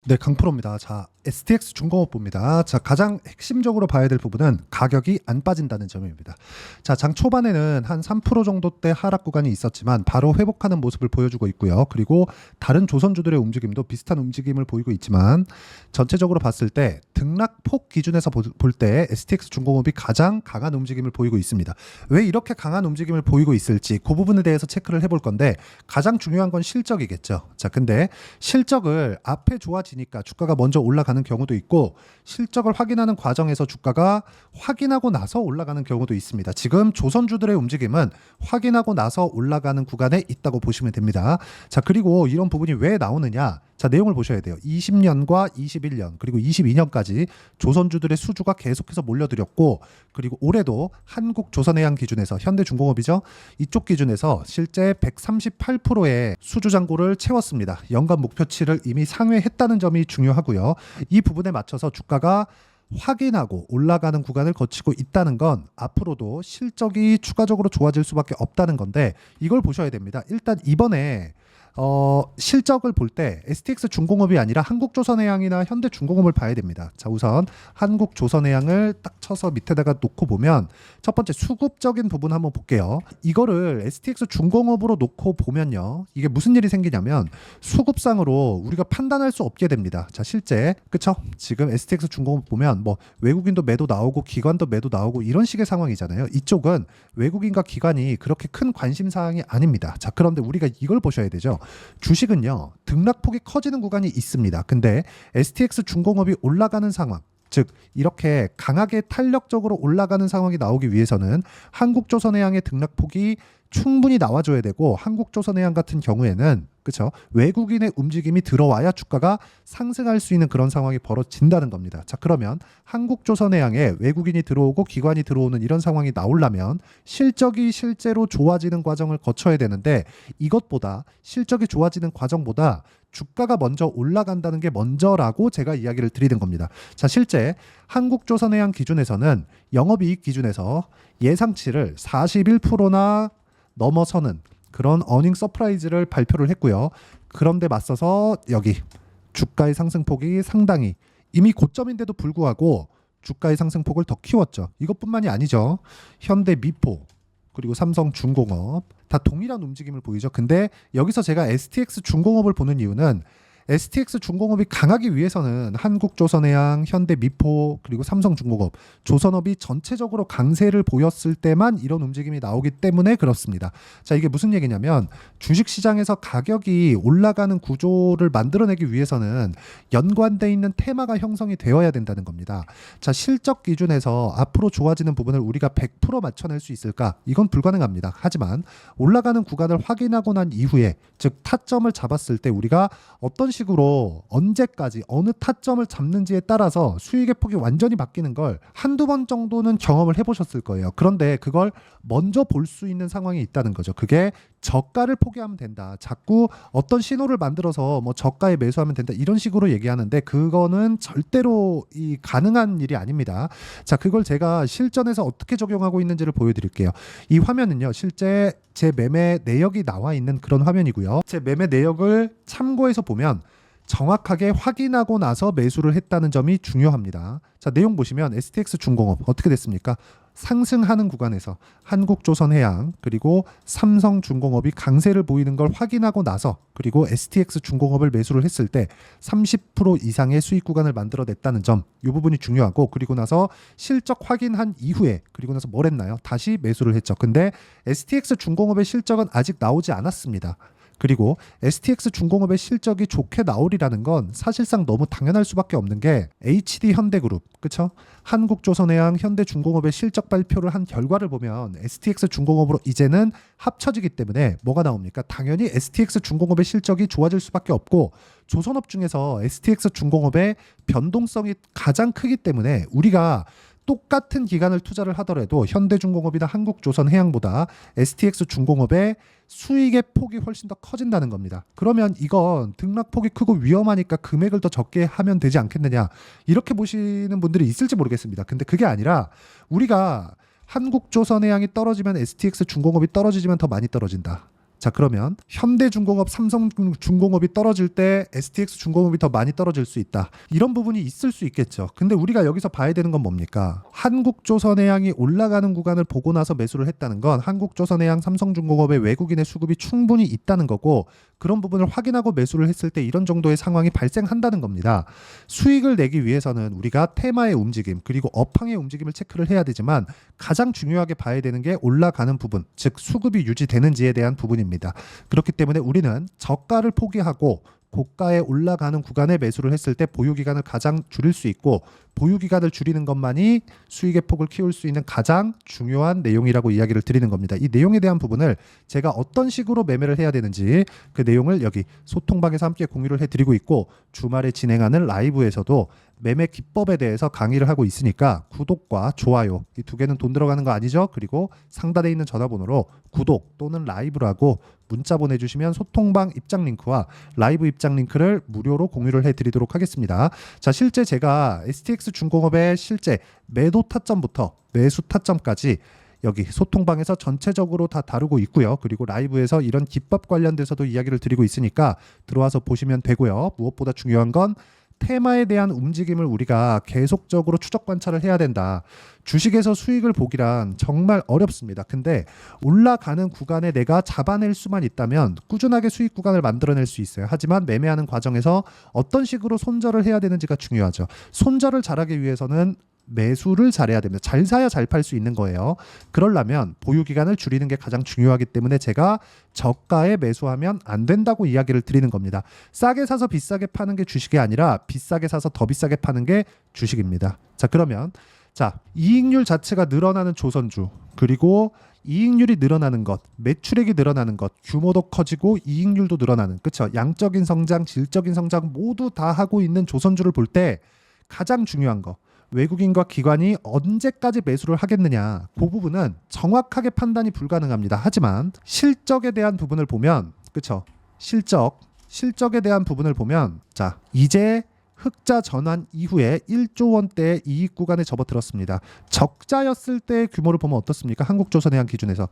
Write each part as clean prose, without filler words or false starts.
네, 강프로입니다. 자, STX 중공업 봅니다. 자, 가장 핵심적으로 봐야 될 부분은 가격이 안 빠진다는 점입니다. 자, 장 초반에는 한 3% 정도대 하락 구간이 있었지만 바로 회복하는 모습을 보여주고 있고요. 그리고 다른 조선주들의 움직임도 비슷한 움직임을 보이고 있지만 전체적으로 봤을 때 등락폭 기준에서 볼 때 STX 중공업이 가장 강한 움직임을 보이고 있습니다. 왜 이렇게 강한 움직임을 보이고 있을지 그 부분에 대해서 체크를 해볼 건데 가장 중요한 건 실적이겠죠. 자, 근데 실적을 앞에 좋아지니까 주가가 먼저 올라가는 경우도 있고 실적을 확인하는 과정에서 주가가 확인하고 나서 올라가는 경우도 있습니다. 지금 조선주들의 움직임은 확인하고 나서 올라가는 구간에 있다고 보시면 됩니다. 자, 그리고 이런 부분이 왜 나오느냐? 자, 내용을 보셔야 돼요. 20년과 21년 그리고 22년까지 조선주들의 수주가 계속해서 몰려들었고 그리고 올해도 한국조선해양 기준에서 현대중공업이죠. 이쪽 기준에서 실제 138%의 수주 잔고를 채웠습니다. 연간 목표치를 이미 상회했다는 점이 중요하고요. 이 부분에 맞춰서 주가가 확인하고 올라가는 구간을 거치고 있다는 건 앞으로도 실적이 추가적으로 좋아질 수밖에 없다는 건데 이걸 보셔야 됩니다. 일단 이번에 실적을 볼 때 STX 중공업이 아니라 한국조선해양이나 현대중공업을 봐야 됩니다. 자, 우선 한국조선해양을 딱 쳐서 밑에다가 놓고 보면 첫 번째 수급적인 부분 한번 볼게요. 이거를 STX 중공업으로 놓고 보면요. 이게 무슨 일이 생기냐면 수급상으로 우리가 판단할 수 없게 됩니다. 자, 실제 그쵸? 지금 STX 중공업 보면 뭐 외국인도 매도 나오고 기관도 매도 나오고 이런 식의 상황이잖아요. 이쪽은 외국인과 기관이 그렇게 큰 관심 사항이 아닙니다. 자, 그런데 우리가 이걸 보셔야 되죠. 주식은요, 등락폭이 커지는 구간이 있습니다. 근데 STX 중공업이 올라가는 상황, 즉 이렇게 강하게 탄력적으로 올라가는 상황이 나오기 위해서는 한국조선해양의 등락폭이 충분히 나와줘야 되고 한국조선해양 같은 경우에는 그렇죠, 외국인의 움직임이 들어와야 주가가 상승할 수 있는 그런 상황이 벌어진다는 겁니다. 자, 그러면 한국조선해양에 외국인이 들어오고 기관이 들어오는 이런 상황이 나오려면 실적이 실제로 좋아지는 과정을 거쳐야 되는데 이것보다 실적이 좋아지는 과정보다 주가가 먼저 올라간다는 게 먼저라고 제가 이야기를 드리는 겁니다. 자, 실제 한국조선해양 기준에서는 영업이익 기준에서 예상치를 41%나 넘어서는 그런 어닝 서프라이즈를 발표를 했고요. 그런데 맞서서 여기 주가의 상승폭이 상당히 이미 고점인데도 불구하고 주가의 상승폭을 더 키웠죠. 이것뿐만이 아니죠. 현대미포 그리고 삼성중공업 다 동일한 움직임을 보이죠. 근데 여기서 제가 STX 중공업을 보는 이유는 STX 중공업이 강하기 위해서는 한국조선해양, 현대미포 그리고 삼성중공업, 조선업이 전체적으로 강세를 보였을 때만 이런 움직임이 나오기 때문에 그렇습니다. 자, 이게 무슨 얘기냐면 주식시장에서 가격이 올라가는 구조를 만들어내기 위해서는 연관돼 있는 테마가 형성이 되어야 된다는 겁니다. 자, 실적 기준에서 앞으로 좋아지는 부분을 우리가 100% 맞춰낼 수 있을까? 이건 불가능합니다. 하지만 올라가는 구간을 확인하고 난 이후에 즉 타점을 잡았을 때 우리가 어떤 식으로 언제까지 어느 타점을 잡는지에 따라서 수익의 폭이 완전히 바뀌는 걸 한두 번 정도는 경험을 해보셨을 거예요. 그런데 그걸 먼저 볼 수 있는 상황이 있다는 거죠. 그게 저가를 포기하면 된다. 자꾸 어떤 신호를 만들어서 뭐 저가에 매수하면 된다. 이런 식으로 얘기하는데 그거는 절대로 가능한 일이 아닙니다. 자, 그걸 제가 실전에서 어떻게 적용하고 있는지를 보여드릴게요. 이 화면은요, 실제 제 매매 내역이 나와 있는 그런 화면이고요. 제 매매 내역을 참고해서 보면 정확하게 확인하고 나서 매수를 했다는 점이 중요합니다. 자, 내용 보시면 STX 중공업 어떻게 됐습니까? 상승하는 구간에서 한국조선해양 그리고 삼성중공업이 강세를 보이는 걸 확인하고 나서 그리고 STX 중공업을 매수를 했을 때 30% 이상의 수익 구간을 만들어냈다는 점, 이 부분이 중요하고 그리고 나서 실적 확인한 이후에 그리고 나서 뭘 했나요? 다시 매수를 했죠. 근데 STX 중공업의 실적은 아직 나오지 않았습니다. 그리고 STX 중공업의 실적이 좋게 나오리라는 건 사실상 너무 당연할 수밖에 없는 게 HD 현대그룹, 그쵸? 한국조선해양, 현대중공업의 실적 발표를 한 결과를 보면 STX 중공업으로 이제는 합쳐지기 때문에 뭐가 나옵니까? 당연히 STX 중공업의 실적이 좋아질 수밖에 없고 조선업 중에서 STX 중공업의 변동성이 가장 크기 때문에 우리가 똑같은 기간을 투자를 하더라도 현대중공업이나 한국조선해양보다 STX 중공업의 수익의 폭이 훨씬 더 커진다는 겁니다. 그러면 이건 등락폭이 크고 위험하니까 금액을 더 적게 하면 되지 않겠느냐, 이렇게 보시는 분들이 있을지 모르겠습니다. 근데 그게 아니라 우리가 한국조선해양이 떨어지면 STX 중공업이 떨어지지만 더 많이 떨어진다. 자, 그러면 현대중공업, 삼성중공업이 떨어질 때 STX중공업이 더 많이 떨어질 수 있다. 이런 부분이 있을 수 있겠죠. 근데 우리가 여기서 봐야 되는 건 뭡니까? 한국조선해양이 올라가는 구간을 보고 나서 매수를 했다는 건 한국조선해양, 삼성중공업의 외국인의 수급이 충분히 있다는 거고, 그런 부분을 확인하고 매수를 했을 때 이런 정도의 상황이 발생한다는 겁니다. 수익을 내기 위해서는 우리가 테마의 움직임 그리고 업황의 움직임을 체크를 해야 되지만 가장 중요하게 봐야 되는 게 올라가는 부분, 즉 수급이 유지되는지에 대한 부분입니다. 그렇기 때문에 우리는 저가를 포기하고 고가에 올라가는 구간에 매수를 했을 때 보유기간을 가장 줄일 수 있고, 보유기간을 줄이는 것만이 수익의 폭을 키울 수 있는 가장 중요한 내용이라고 이야기를 드리는 겁니다. 이 내용에 대한 부분을 제가 어떤 식으로 매매를 해야 되는지 그 내용을 여기 소통방에서 함께 공유를 해드리고 있고, 주말에 진행하는 라이브에서도 매매 기법에 대해서 강의를 하고 있으니까 구독과 좋아요, 이 두 개는 돈 들어가는 거 아니죠? 그리고 상단에 있는 전화번호로 구독 또는 라이브라고 문자 보내주시면 소통방 입장 링크와 라이브 입장 링크를 무료로 공유를 해드리도록 하겠습니다. 자, 실제 제가 STX중공업의 실제 매도 타점부터 매수 타점까지 여기 소통방에서 전체적으로 다 다루고 있고요. 그리고 라이브에서 이런 기법 관련돼서도 이야기를 드리고 있으니까 들어와서 보시면 되고요. 무엇보다 중요한 건 테마에 대한 움직임을 우리가 계속적으로 추적 관찰을 해야 된다. 주식에서 수익을 보기란 정말 어렵습니다. 근데 올라가는 구간에 내가 잡아낼 수만 있다면 꾸준하게 수익 구간을 만들어낼 수 있어요. 하지만 매매하는 과정에서 어떤 식으로 손절을 해야 되는지가 중요하죠. 손절을 잘하기 위해서는 매수를 잘해야 됩니다. 잘 사야 잘 팔 수 있는 거예요. 그러려면 보유기간을 줄이는 게 가장 중요하기 때문에 제가 저가에 매수하면 안 된다고 이야기를 드리는 겁니다. 싸게 사서 비싸게 파는 게 주식이 아니라 비싸게 사서 더 비싸게 파는 게 주식입니다. 자, 그러면 이익률 자체가 늘어나는 조선주, 그리고 이익률이 늘어나는 것, 매출액이 늘어나는 것, 규모도 커지고 이익률도 늘어나는, 그렇죠? 양적인 성장, 질적인 성장 모두 다 하고 있는 조선주를 볼 때 가장 중요한 거, 외국인과 기관이 언제까지 매수를 하겠느냐, 그 부분은 정확하게 판단이 불가능합니다. 하지만 실적에 대한 부분을 보면, 그렇죠? 실적에 대한 부분을 보면, 자, 이제 흑자 전환 이후에 1조 원대의 이익 구간에 접어들었습니다. 적자였을 때 규모를 보면 어떻습니까? 한국조선해양 기준에서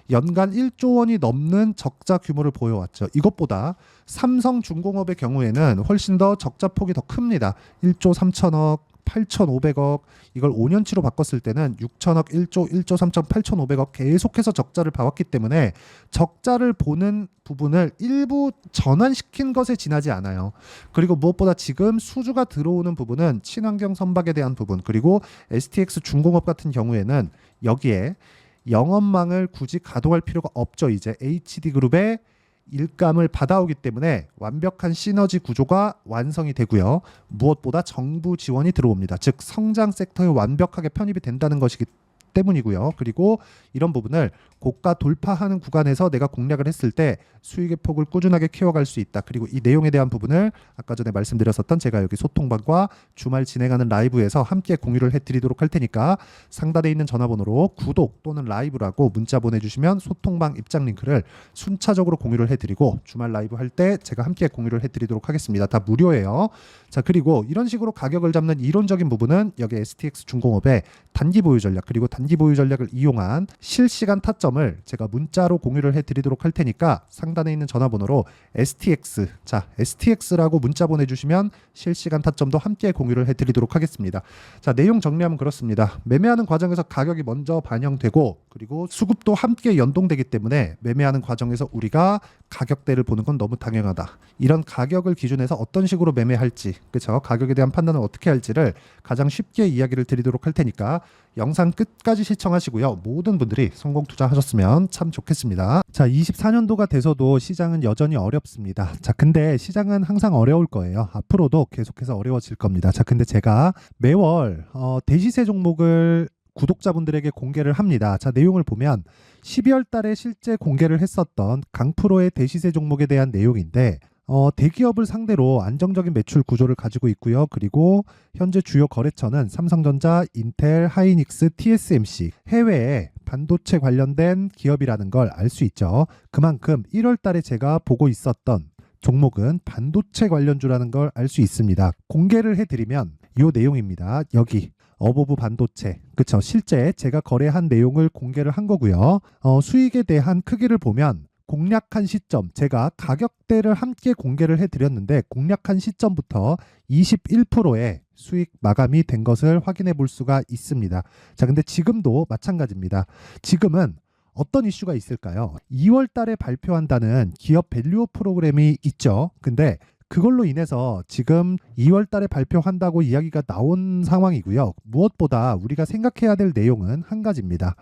연간 1조 원이 넘는 적자 규모를 보여왔죠. 이것보다 삼성중공업의 경우에는 훨씬 더 적자 폭이 더 큽니다. 1조 3천억, 8,500억, 이걸 5년치로 바꿨을 때는 6천억, 1조 3천 8,500억 계속해서 적자를 봐왔기 때문에 적자를 보는 부분을 일부 전환시킨 것에 지나지 않아요. 그리고 무엇보다 지금 수주가 들어오는 부분은 친환경 선박에 대한 부분, 그리고 STX중공업 같은 경우에는 여기에 영업망을 굳이 가동할 필요가 없죠. 이제 HD그룹의 일감을 받아오기 때문에 완벽한 시너지 구조가 완성이 되고요. 무엇보다 정부 지원이 들어옵니다. 즉 성장 섹터에 완벽하게 편입이 된다는 것이기 때문이고요. 그리고 이런 부분을 고가 돌파하는 구간에서 내가 공략을 했을 때 수익의 폭을 꾸준하게 키워갈 수 있다. 그리고 이 내용에 대한 부분을 아까 전에 말씀드렸었던 제가 여기 소통방과 주말 진행하는 라이브에서 함께 공유를 해드리도록 할 테니까 상단에 있는 전화번호로 구독 또는 라이브라고 문자 보내주시면 소통방 입장 링크를 순차적으로 공유를 해드리고 주말 라이브 할 때 제가 함께 공유를 해드리도록 하겠습니다. 다 무료예요. 자, 그리고 이런 식으로 가격을 잡는 이론적인 부분은 여기 STX중공업의 단기 보유 전략, 그리고 단기 보유 전략을 이용한 실시간 타점을 제가 문자로 공유를 해드리도록 할 테니까 상단에 있는 전화번호로 STX라고 문자 보내주시면 실시간 타점도 함께 공유를 해드리도록 하겠습니다. 자, 내용 정리하면 그렇습니다. 매매하는 과정에서 가격이 먼저 반영되고, 그리고 수급도 함께 연동되기 때문에 매매하는 과정에서 우리가 가격대를 보는 건 너무 당연하다. 이런 가격을 기준해서 어떤 식으로 매매할지, 그렇죠? 가격에 대한 판단을 어떻게 할지를 가장 쉽게 이야기를 드리도록 할 테니까 영상 끝까지 시청하시고요. 모든 분들이 성공 투자하셨으면 참 좋겠습니다. 자, 24년도가 돼서도 시장은 여전히 어렵습니다. 자, 근데 시장은 항상 어려울 거예요. 앞으로도 계속해서 어려워질 겁니다. 자, 근데 제가 매월 대시세 종목을 구독자분들에게 공개를 합니다. 자, 내용을 보면 12월 달에 실제 공개를 했었던 강프로의 대시세 종목에 대한 내용인데, 대기업을 상대로 안정적인 매출 구조를 가지고 있고요. 그리고 현재 주요 거래처는 삼성전자, 인텔, 하이닉스, TSMC, 해외에 반도체 관련된 기업이라는 걸 알 수 있죠. 그만큼 1월 달에 제가 보고 있었던 종목은 반도체 관련주라는 걸 알 수 있습니다. 공개를 해드리면 이 내용입니다. 여기 어보브 반도체, 그쵸? 실제 제가 거래한 내용을 공개를 한 거고요. 수익에 대한 크기를 보면 공략한 시점, 제가 가격대를 함께 공개를 해드렸는데 공략한 시점부터 21%의 수익 마감이 된 것을 확인해 볼 수가 있습니다. 자, 근데 지금도 마찬가지입니다. 지금은 어떤 이슈가 있을까요? 2월 달에 발표한다는 기업 밸류업 프로그램이 있죠. 근데 그걸로 인해서 지금 2월 달에 발표한다고 이야기가 나온 상황이고요. 무엇보다 우리가 생각해야 될 내용은 한 가지입니다.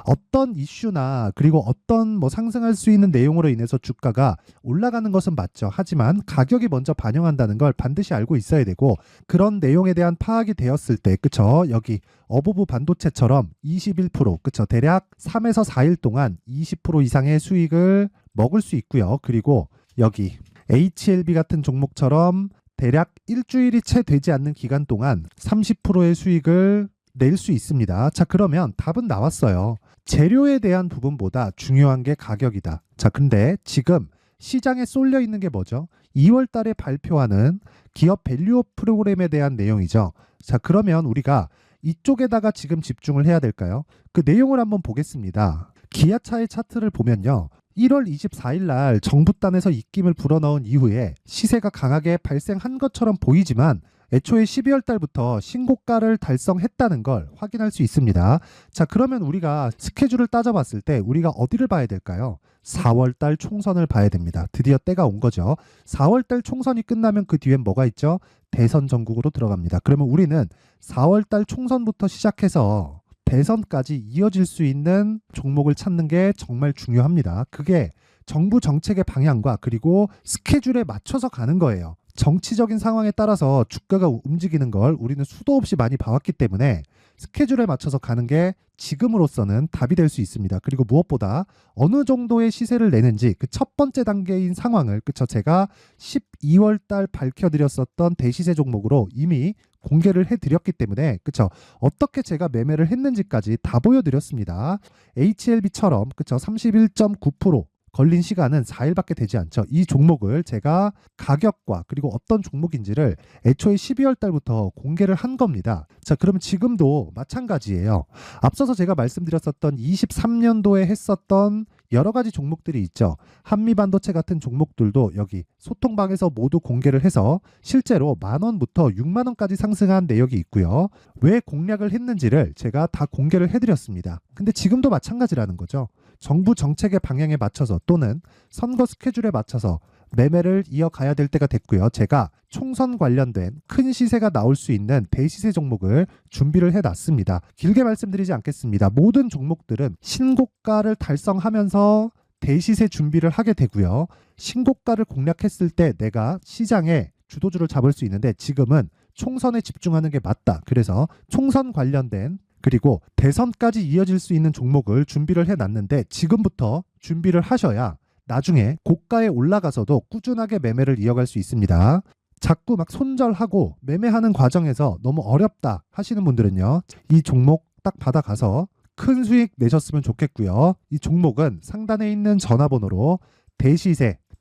어떤 이슈나 그리고 어떤 상승할 수 있는 내용으로 인해서 주가가 올라가는 것은 맞죠. 하지만 가격이 먼저 반영한다는 걸 반드시 알고 있어야 되고, 그런 내용에 대한 파악이 되었을 때, 그쵸? 여기 어부부 반도체처럼 21%, 그쵸? 대략 3에서 4일 동안 20% 이상의 수익을 먹을 수 있고요. 그리고 여기 HLB 같은 종목처럼 대략 일주일이 채 되지 않는 기간 동안 30%의 수익을 낼 수 있습니다. 자, 그러면 답은 나왔어요. 재료에 대한 부분보다 중요한 게 가격이다. 자, 근데 지금 시장에 쏠려 있는 게 뭐죠? 2월 달에 발표하는 기업 밸류업 프로그램에 대한 내용이죠. 자, 그러면 우리가 이쪽에다가 지금 집중을 해야 될까요? 그 내용을 한번 보겠습니다. 기아차의 차트를 보면요. 1월 24일 날 정부단에서 입김을 불어넣은 이후에 시세가 강하게 발생한 것처럼 보이지만 애초에 12월 달부터 신고가를 달성했다는 걸 확인할 수 있습니다. 자, 그러면 우리가 스케줄을 따져봤을 때 우리가 어디를 봐야 될까요? 4월 달 총선을 봐야 됩니다. 드디어 때가 온 거죠. 4월 달 총선이 끝나면 그 뒤엔 뭐가 있죠? 대선 전국으로 들어갑니다. 그러면 우리는 4월 달 총선부터 시작해서 대선까지 이어질 수 있는 종목을 찾는 게 정말 중요합니다. 그게 정부 정책의 방향과 그리고 스케줄에 맞춰서 가는 거예요. 정치적인 상황에 따라서 주가가 움직이는 걸 우리는 수도 없이 많이 봐왔기 때문에 스케줄에 맞춰서 가는 게 지금으로서는 답이 될 수 있습니다. 그리고 무엇보다 어느 정도의 시세를 내는지 그 첫 번째 단계인 상황을, 그쵸? 제가 12월 달 밝혀드렸었던 대시세 종목으로 이미 공개를 해드렸기 때문에, 그쵸? 어떻게 제가 매매를 했는지까지 다 보여드렸습니다. HLB처럼, 그쵸? 31.9% 걸린 시간은 4일밖에 되지 않죠. 이 종목을 제가 가격과 그리고 어떤 종목인지를 애초에 12월 달부터 공개를 한 겁니다. 자, 그러면 지금도 마찬가지예요. 앞서서 제가 말씀드렸었던 23년도에 했었던 여러 가지 종목들이 있죠. 한미반도체 같은 종목들도 여기 소통방에서 모두 공개를 해서 실제로 10,000원부터 60,000원까지 상승한 내역이 있고요. 왜 공략을 했는지를 제가 다 공개를 해드렸습니다. 근데 지금도 마찬가지라는 거죠. 정부 정책의 방향에 맞춰서 또는 선거 스케줄에 맞춰서 매매를 이어가야 될 때가 됐고요. 제가 총선 관련된 큰 시세가 나올 수 있는 대시세 종목을 준비를 해놨습니다. 길게 말씀드리지 않겠습니다. 모든 종목들은 신고가를 달성하면서 대시세 준비를 하게 되고요. 신고가를 공략했을 때 내가 시장에 주도주를 잡을 수 있는데 지금은 총선에 집중하는 게 맞다. 그래서 총선 관련된 그리고 대선까지 이어질 수 있는 종목을 준비를 해놨는데 지금부터 준비를 하셔야 나중에 고가에 올라가서도 꾸준하게 매매를 이어갈 수 있습니다. 자꾸 막 손절하고 매매하는 과정에서 너무 어렵다 하시는 분들은요. 이 종목 딱 받아가서 큰 수익 내셨으면 좋겠고요. 이 종목은 상단에 있는 전화번호로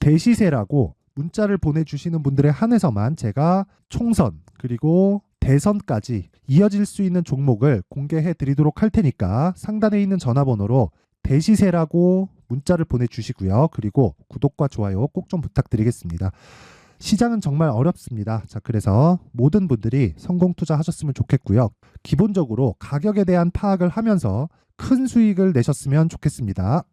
대시세라고 문자를 보내주시는 분들에 한해서만 제가 총선 그리고 대선까지 이어질 수 있는 종목을 공개해 드리도록 할 테니까 상단에 있는 전화번호로 대시세라고 문자를 보내주시고요. 그리고 구독과 좋아요 꼭 좀 부탁드리겠습니다. 시장은 정말 어렵습니다. 자, 그래서 모든 분들이 성공 투자하셨으면 좋겠고요. 기본적으로 가격에 대한 파악을 하면서 큰 수익을 내셨으면 좋겠습니다.